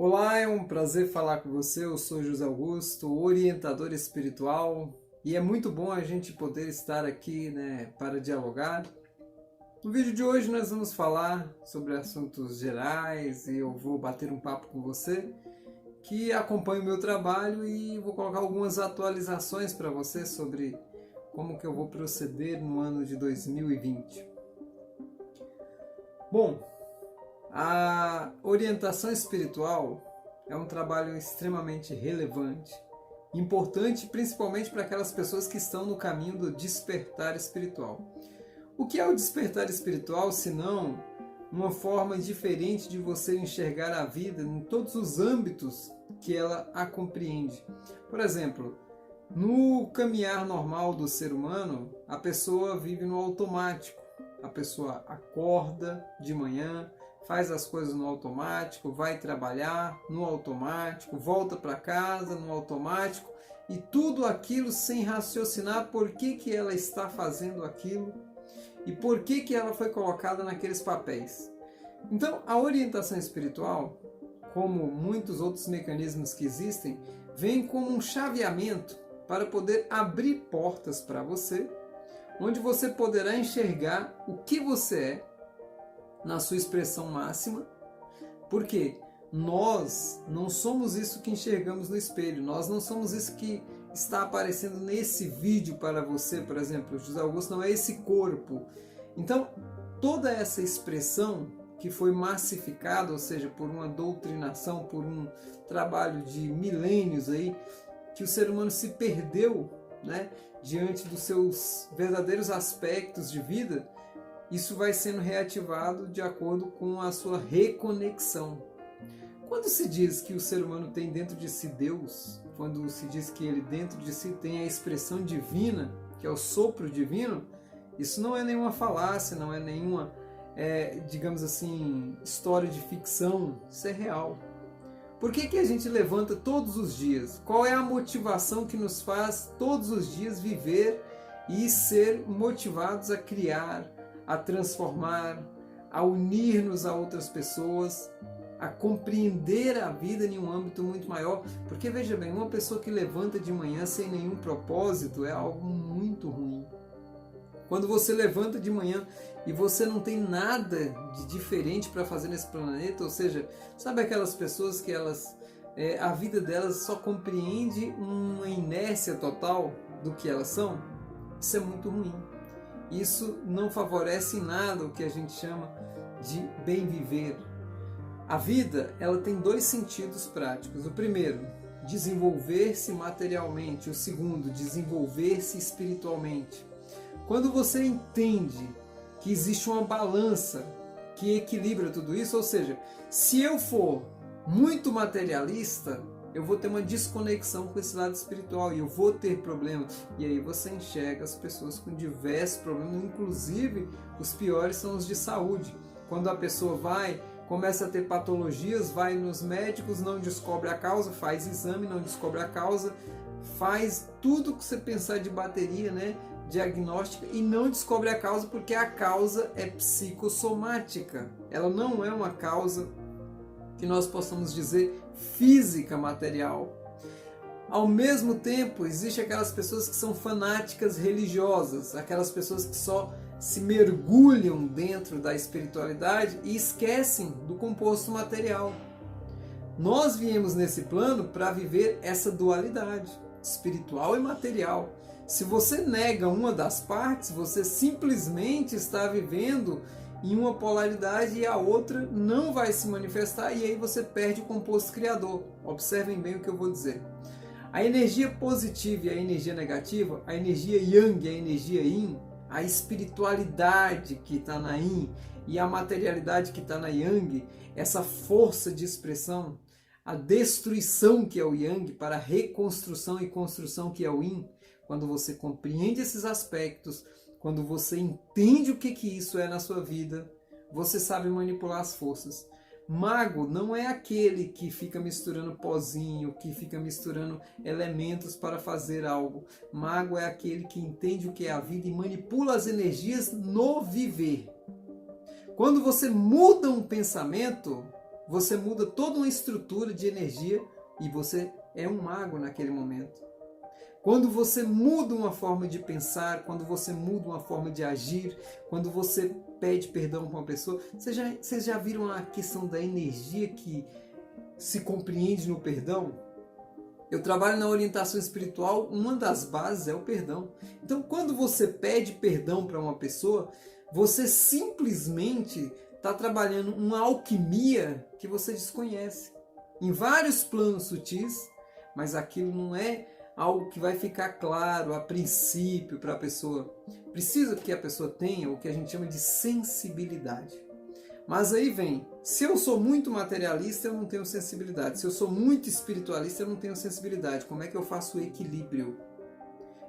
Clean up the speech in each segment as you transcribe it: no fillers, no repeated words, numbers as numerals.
Olá, é um prazer falar com você. Eu sou José Augusto, orientador espiritual, e é muito bom a gente poder estar aqui, para dialogar. No vídeo de hoje nós vamos falar sobre assuntos gerais e eu vou bater um papo com você que acompanha o meu trabalho e vou colocar algumas atualizações para você sobre como que eu vou proceder no ano de 2020. Bom, a orientação espiritual é um trabalho extremamente relevante, importante principalmente para aquelas pessoas que estão no caminho do despertar espiritual. O que é o despertar espiritual, senão uma forma diferente de você enxergar a vida em todos os âmbitos que ela a compreende? Por exemplo, no caminhar normal do ser humano, a pessoa vive no automático. A pessoa acorda de manhã, faz as coisas no automático, vai trabalhar no automático, volta para casa no automático e tudo aquilo sem raciocinar por que ela está fazendo aquilo e por que ela foi colocada naqueles papéis. Então, a orientação espiritual, como muitos outros mecanismos que existem, vem como um chaveamento para poder abrir portas para você, onde você poderá enxergar o que você é na sua expressão máxima, porque nós não somos isso que enxergamos no espelho, nós não somos isso que está aparecendo nesse vídeo para você, por exemplo. José Augusto não é esse corpo. Então, toda essa expressão que foi massificada, ou seja, por uma doutrinação, por um trabalho de milênios aí, que o ser humano se perdeu, diante dos seus verdadeiros aspectos de vida, isso vai sendo reativado de acordo com a sua reconexão. Quando se diz que o ser humano tem dentro de si Deus, quando se diz que ele dentro de si tem a expressão divina, que é o sopro divino, isso não é nenhuma falácia, não é nenhuma, digamos assim, história de ficção, isso é real. Por que a gente levanta todos os dias? Qual é a motivação que nos faz todos os dias viver e ser motivados a criar, a transformar, a unir-nos a outras pessoas, a compreender a vida em um âmbito muito maior? Porque veja bem, uma pessoa que levanta de manhã sem nenhum propósito é algo muito ruim. Quando você levanta de manhã e você não tem nada de diferente para fazer nesse planeta, ou seja, sabe aquelas pessoas que a vida delas só compreende uma inércia total do que elas são? Isso é muito ruim. Isso não favorece em nada o que a gente chama de bem viver. A vida, ela tem dois sentidos práticos. O primeiro, desenvolver-se materialmente. O segundo, desenvolver-se espiritualmente. Quando você entende que existe uma balança que equilibra tudo isso, ou seja, se eu for muito materialista, eu vou ter uma desconexão com esse lado espiritual e eu vou ter problemas. E aí você enxerga as pessoas com diversos problemas, inclusive os piores são os de saúde. Quando a pessoa começa a ter patologias, vai nos médicos, não descobre a causa, faz exame, não descobre a causa, faz tudo que você pensar de bateria, diagnóstica, e não descobre a causa, porque a causa é psicossomática. Ela não é uma causa que nós possamos dizer física, material. Ao mesmo tempo, existem aquelas pessoas que são fanáticas religiosas, aquelas pessoas que só se mergulham dentro da espiritualidade e esquecem do composto material. Nós viemos nesse plano para viver essa dualidade, espiritual e material. Se você nega uma das partes, você simplesmente está vivendo em uma polaridade e a outra não vai se manifestar, e aí você perde o composto criador. Observem bem o que eu vou dizer. A energia positiva e a energia negativa, a energia Yang e a energia Yin, a espiritualidade que está na Yin e a materialidade que está na Yang, essa força de expressão, a destruição que é o Yang para a reconstrução e construção que é o Yin, quando você compreende esses aspectos, quando você entende o que isso é na sua vida, você sabe manipular as forças. Mago não é aquele que fica misturando pozinho, que fica misturando elementos para fazer algo. Mago é aquele que entende o que é a vida e manipula as energias no viver. Quando você muda um pensamento, você muda toda uma estrutura de energia e você é um mago naquele momento. Quando você muda uma forma de pensar, quando você muda uma forma de agir, quando você pede perdão para uma pessoa, vocês já viram a questão da energia que se compreende no perdão? Eu trabalho na orientação espiritual, uma das bases é o perdão. Então, quando você pede perdão para uma pessoa, você simplesmente está trabalhando uma alquimia que você desconhece. Em vários planos sutis, mas aquilo não é algo que vai ficar claro a princípio para a pessoa. Precisa que a pessoa tenha o que a gente chama de sensibilidade. Mas aí vem, se eu sou muito materialista, eu não tenho sensibilidade. Se eu sou muito espiritualista, eu não tenho sensibilidade. Como é que eu faço o equilíbrio?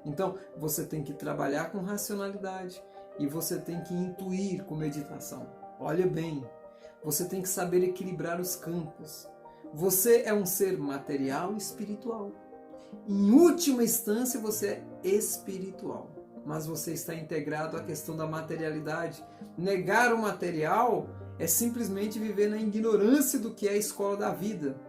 Então, você tem que trabalhar com racionalidade e você tem que intuir com meditação. Olha bem, você tem que saber equilibrar os campos. Você é um ser material e espiritual. Em última instância, você é espiritual, mas você está integrado à questão da materialidade. Negar o material é simplesmente viver na ignorância do que é a escola da vida.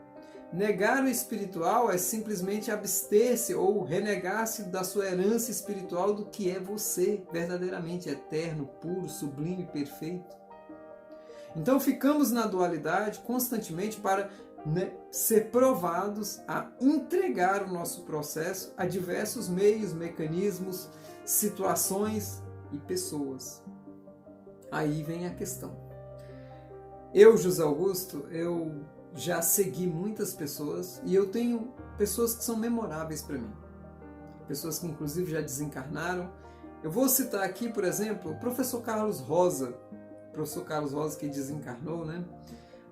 Negar o espiritual é simplesmente abster-se ou renegar-se da sua herança espiritual do que é você, verdadeiramente eterno, puro, sublime, perfeito. Então ficamos na dualidade constantemente para ser provados a entregar o nosso processo a diversos meios, mecanismos, situações e pessoas. Aí vem a questão. Eu, José Augusto, eu já segui muitas pessoas e eu tenho pessoas que são memoráveis para mim. Pessoas que inclusive já desencarnaram. Eu vou citar aqui, por exemplo, o professor Carlos Rosa. Professor Carlos Rosa que desencarnou, né?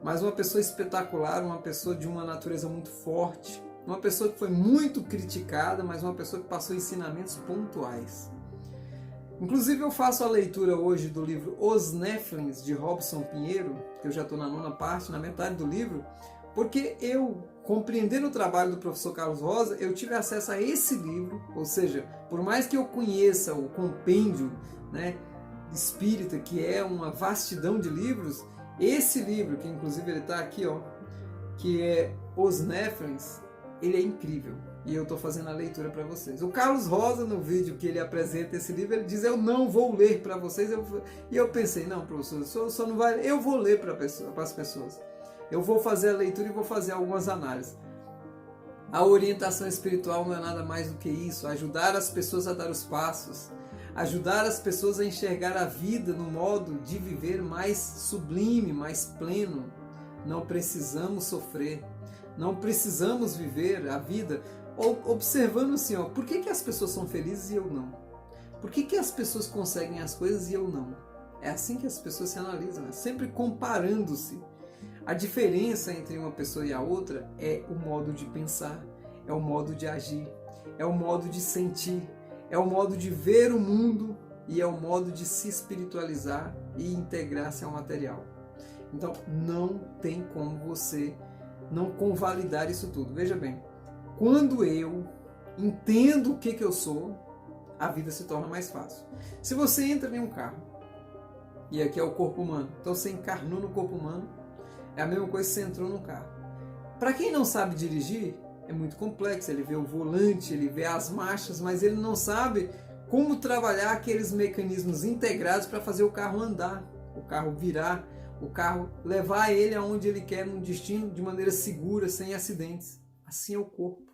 Mas uma pessoa espetacular, uma pessoa de uma natureza muito forte, uma pessoa que foi muito criticada, mas uma pessoa que passou ensinamentos pontuais. Inclusive eu faço a leitura hoje do livro Os Néfilins, de Robson Pinheiro, que eu já estou na 9ª parte, na metade do livro, porque eu, compreendendo o trabalho do professor Carlos Rosa, eu tive acesso a esse livro, ou seja, por mais que eu conheça o compêndio, né, espírita, que é uma vastidão de livros, esse livro, que inclusive ele está aqui, ó, que é Os Néfilins, ele é incrível. E eu estou fazendo a leitura para vocês. O Carlos Rosa, no vídeo que ele apresenta esse livro, ele diz, eu não vou ler para vocês. E eu pensei, não, professor, só não vai... Eu vou ler para as pessoas. Eu vou fazer a leitura e vou fazer algumas análises. A orientação espiritual não é nada mais do que isso. Ajudar as pessoas a dar os passos. Ajudar as pessoas a enxergar a vida no modo de viver mais sublime, mais pleno. Não precisamos sofrer. Não precisamos viver a vida observando assim, ó, por que as pessoas são felizes e eu não? Por que as pessoas conseguem as coisas e eu não? É assim que as pessoas se analisam, né? Sempre comparando-se. A diferença entre uma pessoa e a outra é o modo de pensar, é o modo de agir, é o modo de sentir, é o modo de ver o mundo e é o modo de se espiritualizar e integrar-se ao material. Então, não tem como você não convalidar isso tudo. Veja bem, quando eu entendo o que eu sou, a vida se torna mais fácil. Se você entra em um carro, e aqui é o corpo humano, então você encarnou no corpo humano, é a mesma coisa que você entrou no carro. Para quem não sabe dirigir, é muito complexo, ele vê o volante, ele vê as marchas, mas ele não sabe como trabalhar aqueles mecanismos integrados para fazer o carro andar, o carro virar, o carro levar ele aonde ele quer, num destino de maneira segura, sem acidentes. Assim é o corpo.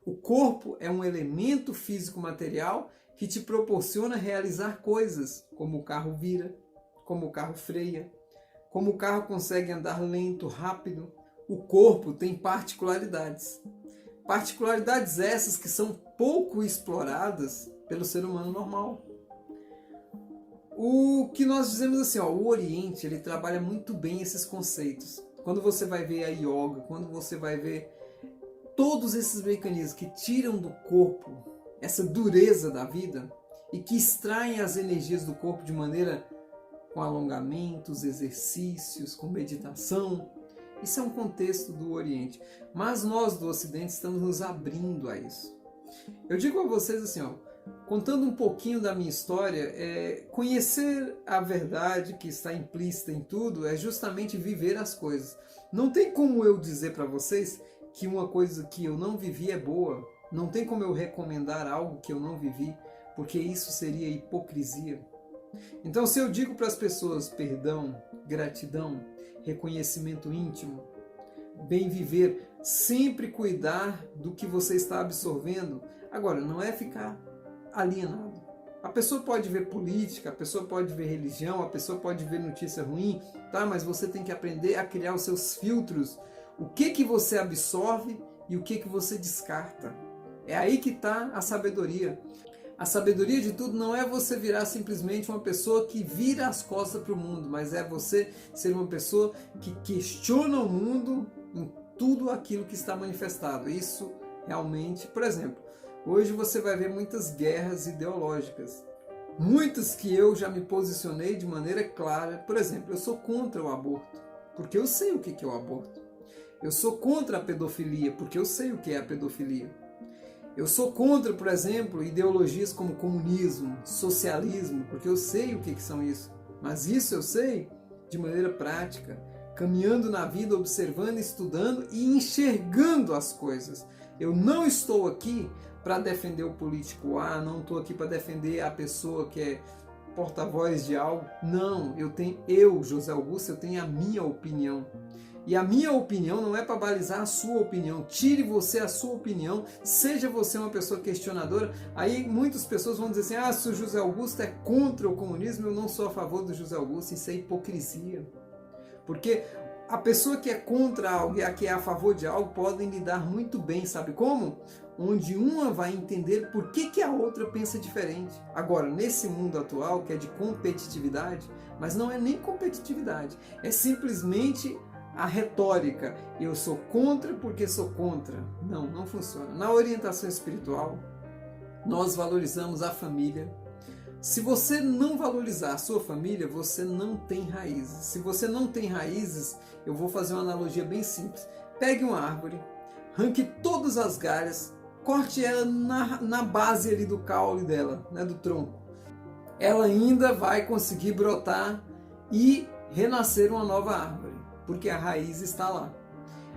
O corpo é um elemento físico-material que te proporciona realizar coisas, como o carro vira, como o carro freia, como o carro consegue andar lento, rápido. O corpo tem particularidades. Particularidades essas que são pouco exploradas pelo ser humano normal. O que nós dizemos assim, ó, o Oriente ele trabalha muito bem esses conceitos. Quando você vai ver a yoga, quando você vai ver todos esses mecanismos que tiram do corpo essa dureza da vida e que extraem as energias do corpo de maneira com alongamentos, exercícios, com meditação, isso é um contexto do Oriente. Mas nós do Ocidente estamos nos abrindo a isso. Eu digo a vocês assim, ó, Contando um pouquinho da minha história, conhecer a verdade que está implícita em tudo é justamente viver as coisas. Não tem como eu dizer para vocês que uma coisa que eu não vivi é boa. Não tem como eu recomendar algo que eu não vivi, porque isso seria hipocrisia. Então, se eu digo para as pessoas perdão, gratidão, reconhecimento íntimo, bem viver, sempre cuidar do que você está absorvendo, agora, não é ficar alienado. A pessoa pode ver política, a pessoa pode ver religião, a pessoa pode ver notícia ruim, tá? Mas você tem que aprender a criar os seus filtros. O que você absorve e o que você descarta. É aí que está a sabedoria. A sabedoria de tudo não é você virar simplesmente uma pessoa que vira as costas para o mundo, mas é você ser uma pessoa que questiona o mundo em tudo aquilo que está manifestado. Isso realmente, por exemplo, hoje você vai ver muitas guerras ideológicas. Muitas que eu já me posicionei de maneira clara. Por exemplo, eu sou contra o aborto, porque eu sei o que é o aborto. Eu sou contra a pedofilia, porque eu sei o que é a pedofilia. Eu sou contra, por exemplo, ideologias como comunismo, socialismo, porque eu sei o que são isso. Mas isso eu sei de maneira prática, caminhando na vida, observando, estudando e enxergando as coisas. Eu não estou aqui para defender o político A, não estou aqui para defender a pessoa que é porta-voz de algo. Não, eu, José Augusto, eu tenho a minha opinião. E a minha opinião não é para balizar a sua opinião. Tire você a sua opinião, seja você uma pessoa questionadora. Aí muitas pessoas vão dizer assim, se o José Augusto é contra o comunismo, eu não sou a favor do José Augusto. Isso é hipocrisia. Porque a pessoa que é contra algo e a que é a favor de algo podem lidar muito bem, sabe como? Onde uma vai entender por que a outra pensa diferente. Agora, nesse mundo atual, que é de competitividade, mas não é nem competitividade, é simplesmente a retórica, eu sou contra porque sou contra. Não, não funciona. Na orientação espiritual, nós valorizamos a família. Se você não valorizar a sua família, você não tem raízes. Se você não tem raízes, eu vou fazer uma analogia bem simples. Pegue uma árvore, arranque todas as galhas, corte ela na base ali do caule dela, né, do tronco. Ela ainda vai conseguir brotar e renascer uma nova árvore, porque a raiz está lá.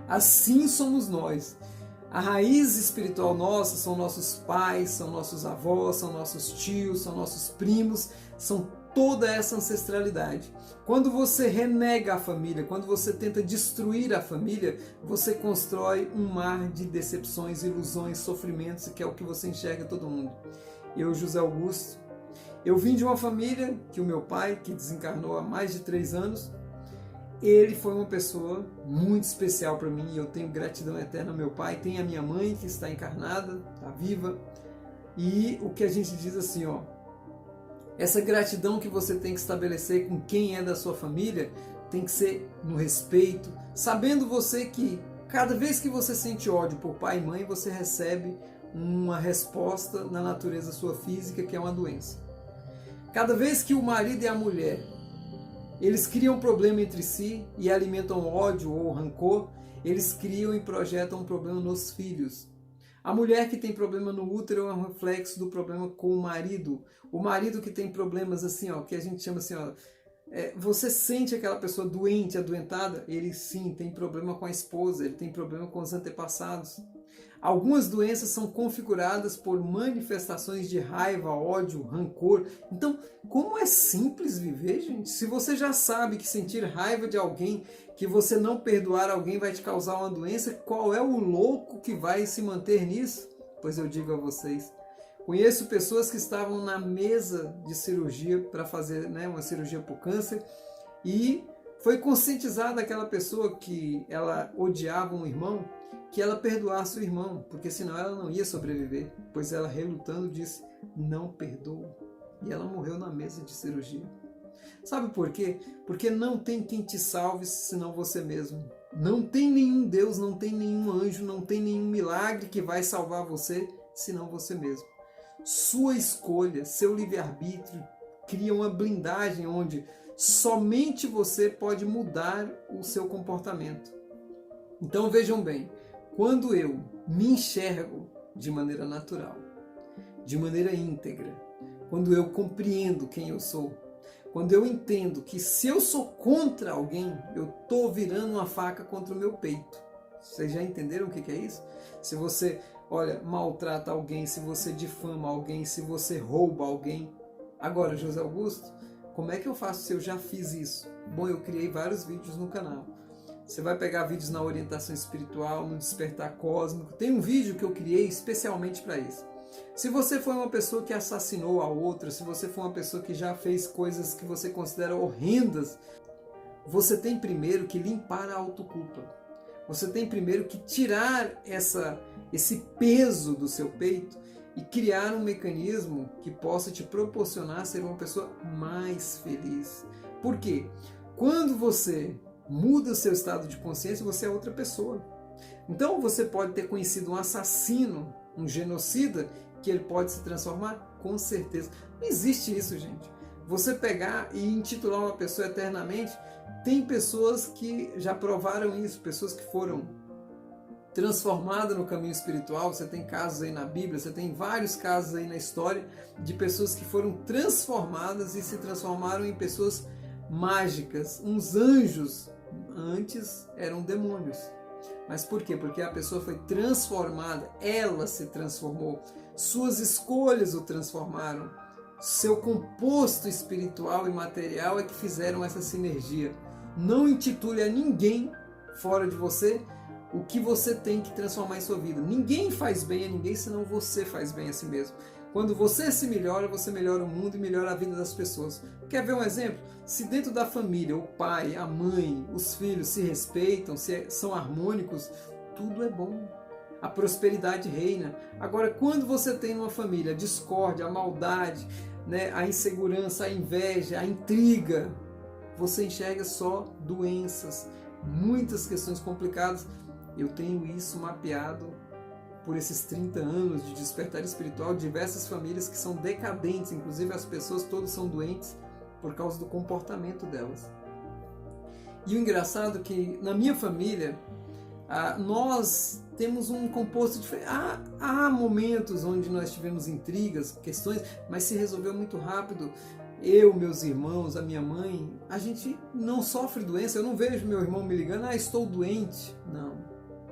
Assim somos nós. A raiz espiritual nossa são nossos pais, são nossos avós, são nossos tios, são nossos primos, são toda essa ancestralidade. Quando você renega a família, quando você tenta destruir a família, você constrói um mar de decepções, ilusões, sofrimentos, que é o que você enxerga todo mundo. Eu, José Augusto, eu vim de uma família que o meu pai, que desencarnou há mais de 3 anos, ele foi uma pessoa muito especial para mim e eu tenho gratidão eterna ao meu pai. Tem a minha mãe que está encarnada, está viva. E o que a gente diz assim, essa gratidão que você tem que estabelecer com quem é da sua família tem que ser no respeito, sabendo você que cada vez que você sente ódio por pai e mãe, você recebe uma resposta na natureza sua física, que é uma doença. Cada vez que o marido e a mulher eles criam problema entre si e alimentam ódio ou rancor, eles criam e projetam um problema nos filhos. A mulher que tem problema no útero é um reflexo do problema com o marido. O marido que tem problemas assim, que a gente chama assim, você sente aquela pessoa doente, adoentada, ele sim tem problema com a esposa, ele tem problema com os antepassados. Algumas doenças são configuradas por manifestações de raiva, ódio, rancor. Então, como é simples viver, gente? Se você já sabe que sentir raiva de alguém, que você não perdoar alguém vai te causar uma doença, qual é o louco que vai se manter nisso? Pois eu digo a vocês, conheço pessoas que estavam na mesa de cirurgia para fazer uma cirurgia por câncer e foi conscientizada aquela pessoa que ela odiava um irmão, que ela perdoasse o irmão, porque senão ela não ia sobreviver, pois ela relutando disse, não perdoo. E ela morreu na mesa de cirurgia. Sabe por quê? Porque não tem quem te salve senão você mesmo. Não tem nenhum Deus, não tem nenhum anjo, não tem nenhum milagre que vai salvar você senão você mesmo. Sua escolha, seu livre-arbítrio cria uma blindagem onde somente você pode mudar o seu comportamento. Então vejam bem, quando eu me enxergo de maneira natural, de maneira íntegra, quando eu compreendo quem eu sou, quando eu entendo que se eu sou contra alguém, eu estou virando uma faca contra o meu peito. Vocês já entenderam o que é isso? Se você, maltrata alguém, se você difama alguém, se você rouba alguém. Agora, José Augusto, como é que eu faço se eu já fiz isso? Bom, eu criei vários vídeos no canal. Você vai pegar vídeos na orientação espiritual, no despertar cósmico. Tem um vídeo que eu criei especialmente para isso. Se você foi uma pessoa que assassinou a outra, se você foi uma pessoa que já fez coisas que você considera horrendas, você tem primeiro que limpar a autoculpa. Você tem primeiro que tirar esse peso do seu peito e criar um mecanismo que possa te proporcionar ser uma pessoa mais feliz. Por quê? Quando você muda o seu estado de consciência, você é outra pessoa. Então você pode ter conhecido um assassino, um genocida, que ele pode se transformar? Com certeza. Não existe isso, gente. Você pegar e intitular uma pessoa eternamente, tem pessoas que já provaram isso, pessoas que foram transformadas no caminho espiritual. Você tem casos aí na Bíblia, você tem vários casos aí na história de pessoas que foram transformadas e se transformaram em pessoas mágicas, uns anjos. Antes eram demônios. Mas por quê? Porque a pessoa foi transformada, ela se transformou, suas escolhas o transformaram, seu composto espiritual e material é que fizeram essa sinergia. Não intitule a ninguém fora de você o que você tem que transformar em sua vida. Ninguém faz bem a ninguém, senão você faz bem a si mesmo. Quando você se melhora, você melhora o mundo e melhora a vida das pessoas. Quer ver um exemplo? Se dentro da família, o pai, a mãe, os filhos se respeitam, são harmônicos, tudo é bom. A prosperidade reina. Agora, quando você tem uma família a discórdia, a maldade, a insegurança, a inveja, a intriga, você enxerga só doenças, muitas questões complicadas. Eu tenho isso mapeado por esses 30 anos de despertar espiritual, diversas famílias que são decadentes, inclusive as pessoas todas são doentes por causa do comportamento delas. E o engraçado é que na minha família, nós temos um composto diferente. Há momentos onde nós tivemos intrigas, questões, mas se resolveu muito rápido. Eu, meus irmãos, a minha mãe, a gente não sofre doença. Eu não vejo meu irmão me ligando, estou doente.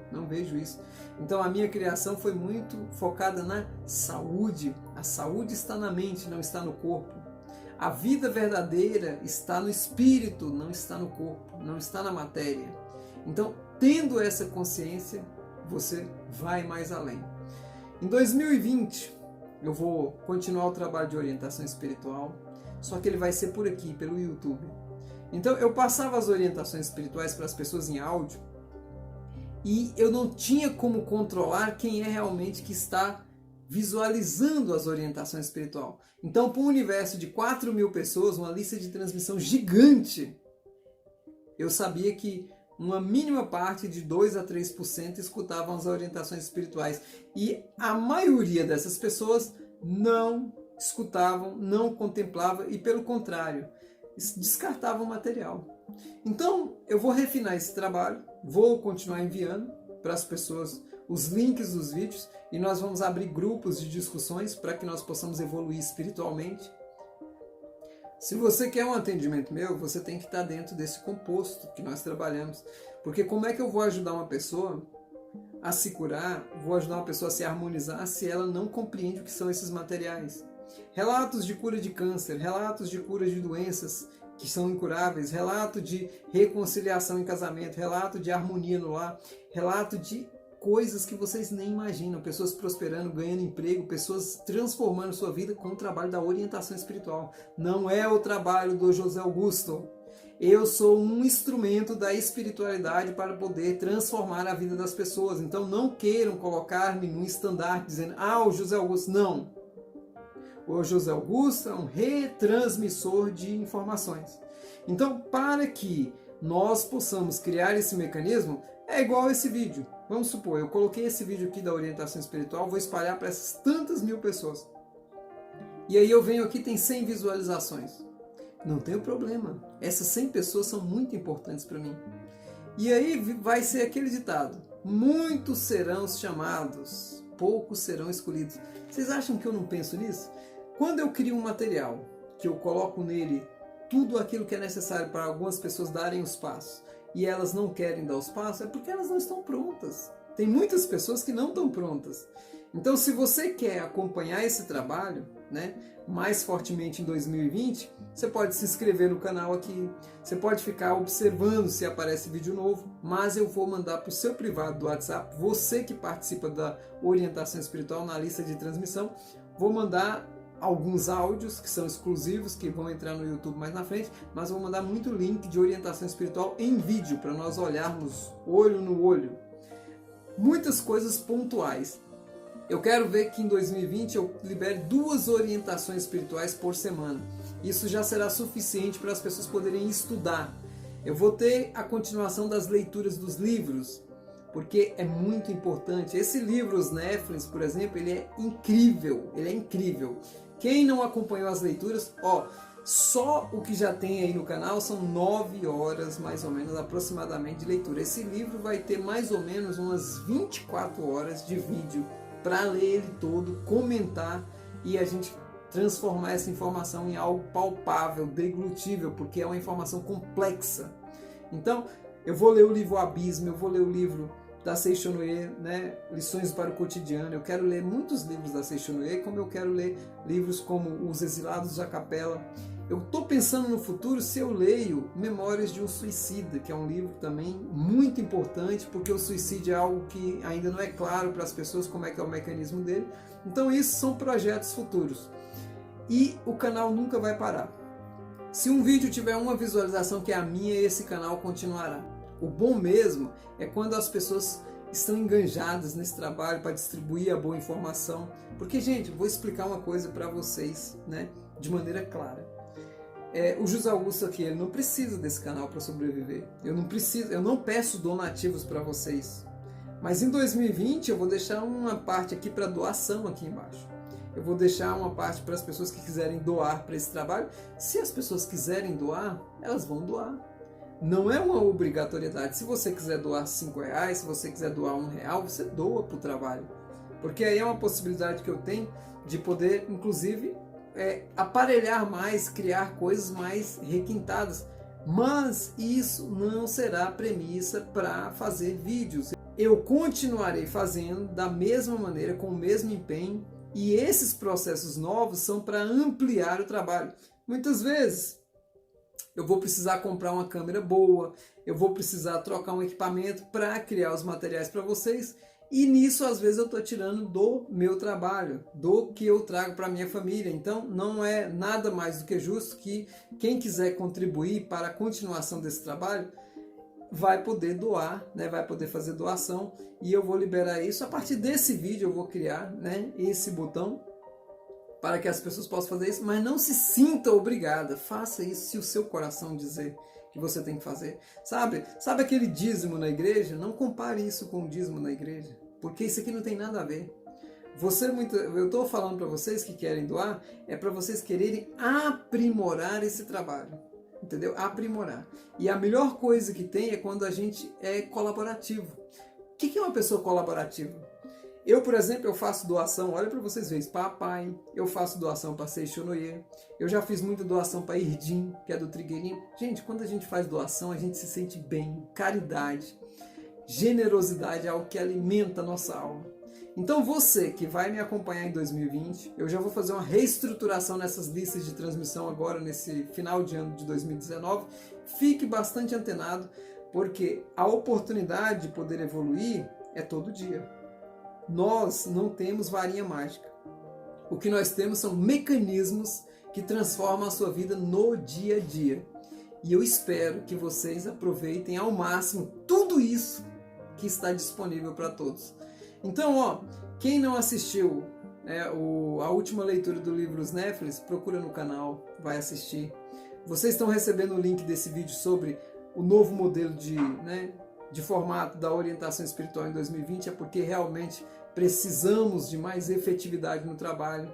Não vejo isso. Então a minha criação foi muito focada na saúde. A saúde está na mente, não está no corpo. A vida verdadeira está no espírito, não está no corpo, não está na matéria. Então, tendo essa consciência, você vai mais além. Em 2020, eu vou continuar o trabalho de orientação espiritual, só que ele vai ser por aqui, pelo YouTube. Então, eu passava as orientações espirituais para as pessoas em áudio, e eu não tinha como controlar quem é realmente que está visualizando as orientações espirituais. Então, para um universo de 4.000 pessoas, uma lista de transmissão gigante, eu sabia que uma mínima parte de 2 a 3% escutavam as orientações espirituais. E a maioria dessas pessoas não escutavam, não contemplavam e, pelo contrário, descartavam o material. Então, eu vou refinar esse trabalho, vou continuar enviando para as pessoas os links dos vídeos e nós vamos abrir grupos de discussões para que nós possamos evoluir espiritualmente. Se você quer um atendimento meu, você tem que estar dentro desse composto que nós trabalhamos. Porque como é que eu vou ajudar uma pessoa a se curar, vou ajudar uma pessoa a se harmonizar se ela não compreende o que são esses materiais? Relatos de cura de câncer, relatos de cura de doenças que são incuráveis, relato de reconciliação em casamento, relato de harmonia no lar, relato de coisas que vocês nem imaginam, pessoas prosperando, ganhando emprego, pessoas transformando sua vida com o trabalho da orientação espiritual. Não é o trabalho do José Augusto. Eu sou um instrumento da espiritualidade para poder transformar a vida das pessoas. Então não queiram colocar-me num estandarte dizendo, o José Augusto. Não. O José Augusto é um retransmissor de informações. Então, para que nós possamos criar esse mecanismo, é igual esse vídeo. Vamos supor, eu coloquei esse vídeo aqui da orientação espiritual, vou espalhar para essas tantas mil pessoas. E aí eu venho aqui, tem 100 visualizações. Não tem problema. Essas 100 pessoas são muito importantes para mim. E aí vai ser aquele ditado. Muitos serão chamados, poucos serão escolhidos. Vocês acham que eu não penso nisso? Quando eu crio um material, que eu coloco nele tudo aquilo que é necessário para algumas pessoas darem os passos, e elas não querem dar os passos, é porque elas não estão prontas. Tem muitas pessoas que não estão prontas. Então, se você quer acompanhar esse trabalho, né, mais fortemente em 2020, você pode se inscrever no canal aqui, você pode ficar observando se aparece vídeo novo, mas eu vou mandar para o seu privado do WhatsApp, você que participa da orientação espiritual na lista de transmissão, vou mandar alguns áudios que são exclusivos, que vão entrar no YouTube mais na frente, mas vou mandar muito link de orientação espiritual em vídeo, para nós olharmos olho no olho. Muitas coisas pontuais. Eu quero ver que em 2020 eu libere 2 orientações espirituais por semana. Isso já será suficiente para as pessoas poderem estudar. Eu vou ter a continuação das leituras dos livros, porque é muito importante. Esse livro, Os Néfilins, por exemplo, ele é incrível, Quem não acompanhou as leituras, só o que já tem aí no canal são 9 horas, mais ou menos, aproximadamente, de leitura. Esse livro vai ter mais ou menos umas 24 horas de vídeo para ler ele todo, comentar e a gente transformar essa informação em algo palpável, deglutível, porque é uma informação complexa. Então, eu vou ler o livro O Abismo, eu vou ler o livro da Seixonoye, né, Lições para o Cotidiano. Eu quero ler muitos livros da Seixonoye, como eu quero ler livros como Os Exilados da Capela. Eu estou pensando no futuro se eu leio Memórias de um Suicida, que é um livro também muito importante, porque o suicídio é algo que ainda não é claro para as pessoas como é que é o mecanismo dele. Então isso são projetos futuros. E o canal nunca vai parar. Se um vídeo tiver uma visualização que é a minha, esse canal continuará. O bom mesmo é quando as pessoas estão enganjadas nesse trabalho para distribuir a boa informação. Porque, gente, vou explicar uma coisa para vocês, né, de maneira clara. O José Augusto aqui, ele não precisa desse canal para sobreviver. Eu não peço donativos para vocês. Mas em 2020 eu vou deixar uma parte aqui para doação aqui embaixo. Eu vou deixar uma parte para as pessoas que quiserem doar para esse trabalho. Se as pessoas quiserem doar, elas vão doar. Não é uma obrigatoriedade. Se você quiser doar R$5, se você quiser doar R$1, você doa para o trabalho. Porque aí é uma possibilidade que eu tenho de poder, inclusive, aparelhar mais, criar coisas mais requintadas. Mas isso não será premissa para fazer vídeos. Eu continuarei fazendo da mesma maneira, com o mesmo empenho, e esses processos novos são para ampliar o trabalho. Muitas vezes eu vou precisar comprar uma câmera boa, eu vou precisar trocar um equipamento para criar os materiais para vocês, e nisso às vezes eu estou tirando do meu trabalho, do que eu trago para a minha família. Então não é nada mais do que justo que quem quiser contribuir para a continuação desse trabalho vai poder doar, né? Vai poder fazer doação, e eu vou liberar isso. A partir desse vídeo eu vou criar, né, esse botão para que as pessoas possam fazer isso, mas não se sinta obrigada. Faça isso se o seu coração dizer que você tem que fazer. Sabe aquele dízimo na igreja? Não compare isso com o dízimo na igreja, porque isso aqui não tem nada a ver. Eu estou falando para vocês que querem doar, é para vocês quererem aprimorar esse trabalho, entendeu? Aprimorar. E a melhor coisa que tem é quando a gente é colaborativo. O que é uma pessoa colaborativa? Eu, por exemplo, eu faço doação, olha para vocês verem, para a PAI, eu faço doação para Seixonoye, eu já fiz muita doação para Irdim, que é do Trigueirinho. Gente, quando a gente faz doação, a gente se sente bem. Caridade, generosidade é algo que alimenta a nossa alma. Então você que vai me acompanhar em 2020, eu já vou fazer uma reestruturação nessas listas de transmissão agora, nesse final de ano de 2019. Fique bastante antenado, porque a oportunidade de poder evoluir é todo dia. Nós não temos varinha mágica. O que nós temos são mecanismos que transformam a sua vida no dia a dia. E eu espero que vocês aproveitem ao máximo tudo isso que está disponível para todos. Então, quem não assistiu a última leitura do livro Os Néfilins, procura no canal, vai assistir. Vocês estão recebendo o link desse vídeo sobre o novo modelo de formato da orientação espiritual em 2020, é porque realmente precisamos de mais efetividade no trabalho.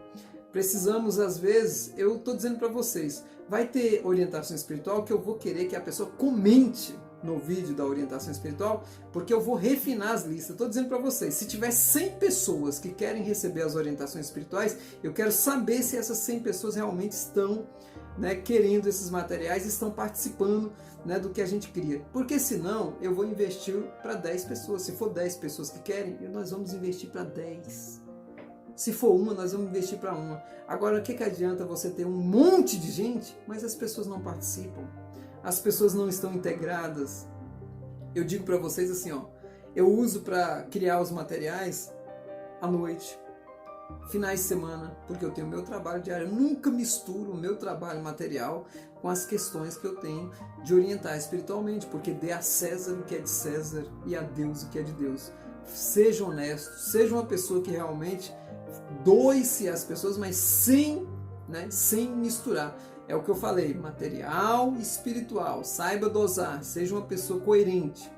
Precisamos, às vezes, eu estou dizendo para vocês, vai ter orientação espiritual que eu vou querer que a pessoa comente no vídeo da orientação espiritual, porque eu vou refinar as listas. Estou dizendo para vocês, se tiver 100 pessoas que querem receber as orientações espirituais, eu quero saber se essas 100 pessoas realmente estão, né, querendo esses materiais, estão participando, né, do que a gente cria. Porque senão eu vou investir para 10 pessoas. Se for 10 pessoas que querem, nós vamos investir para 10. Se for uma, nós vamos investir para uma. Agora, o que adianta você ter um monte de gente, mas as pessoas não participam? As pessoas não estão integradas. Eu digo para vocês assim, ó, eu uso para criar os materiais à noite, finais de semana, porque eu tenho meu trabalho diário. Eu nunca misturo o meu trabalho material com as questões que eu tenho de orientar espiritualmente, porque dê a César o que é de César e a Deus o que é de Deus. Seja honesto, seja uma pessoa que realmente doe-se às pessoas, mas sem misturar. É o que eu falei, material e espiritual. Saiba dosar, seja uma pessoa coerente.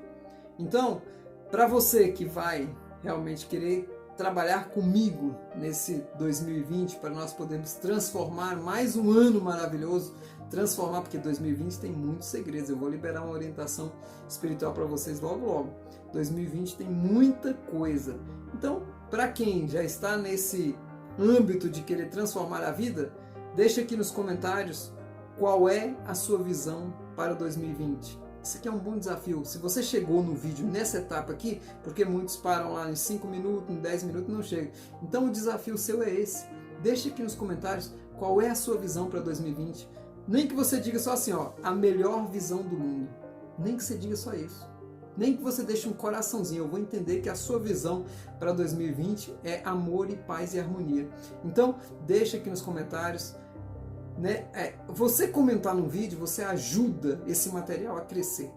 Então, para você que vai realmente querer trabalhar comigo nesse 2020, para nós podermos transformar mais um ano maravilhoso, transformar, porque 2020 tem muitos segredos. Eu vou liberar uma orientação espiritual para vocês logo logo. 2020 tem muita coisa. Então, para quem já está nesse âmbito de querer transformar a vida, deixa aqui nos comentários qual é a sua visão para 2020. Isso aqui é um bom desafio. Se você chegou no vídeo nessa etapa aqui, porque muitos param lá em 5 minutos, em 10 minutos, não chega. Então o desafio seu é esse. Deixa aqui nos comentários qual é a sua visão para 2020. Nem que você diga só assim, ó, a melhor visão do mundo. Nem que você diga só isso. Nem que você deixe um coraçãozinho, eu vou entender que a sua visão para 2020 é amor e paz e harmonia. Então, deixa aqui nos comentários, né? Você comentar no vídeo, você ajuda esse material a crescer.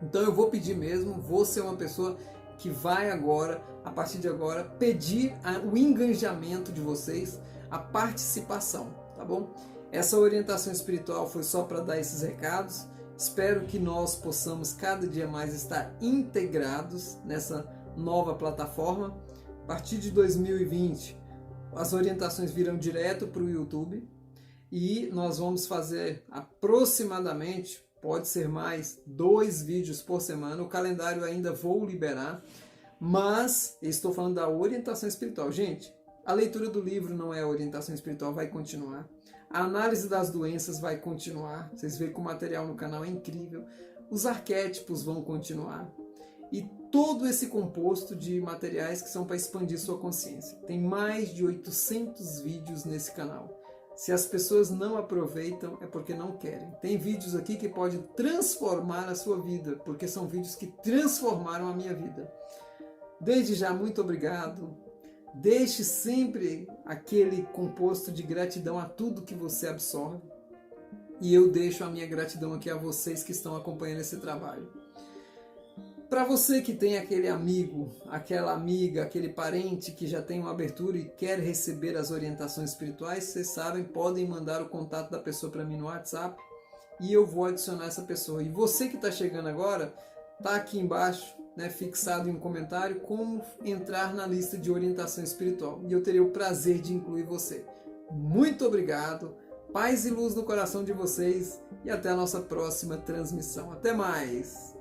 Então eu vou pedir mesmo, vou ser uma pessoa que vai agora, a partir de agora, pedir o engajamento de vocês, a participação, tá bom? Essa orientação espiritual foi só para dar esses recados. Espero que nós possamos cada dia mais estar integrados nessa nova plataforma. A partir de 2020, as orientações virão direto para o YouTube e nós vamos fazer aproximadamente, pode ser mais, 2 vídeos por semana. O calendário ainda vou liberar, mas estou falando da orientação espiritual. Gente, a leitura do livro não é a orientação espiritual, vai continuar. A análise das doenças vai continuar. Vocês veem que o material no canal é incrível. Os arquétipos vão continuar. E todo esse composto de materiais que são para expandir sua consciência. Tem mais de 800 vídeos nesse canal. Se as pessoas não aproveitam, é porque não querem. Tem vídeos aqui que podem transformar a sua vida, porque são vídeos que transformaram a minha vida. Desde já, muito obrigado. Deixe sempre aquele composto de gratidão a tudo que você absorve. E eu deixo a minha gratidão aqui a vocês que estão acompanhando esse trabalho. Para você que tem aquele amigo, aquela amiga, aquele parente que já tem uma abertura e quer receber as orientações espirituais, vocês sabem, podem mandar o contato da pessoa para mim no WhatsApp e eu vou adicionar essa pessoa. E você que está chegando agora, está aqui embaixo, né, fixado em um comentário, como entrar na lista de orientação espiritual. E eu terei o prazer de incluir você. Muito obrigado, paz e luz no coração de vocês e até a nossa próxima transmissão. Até mais!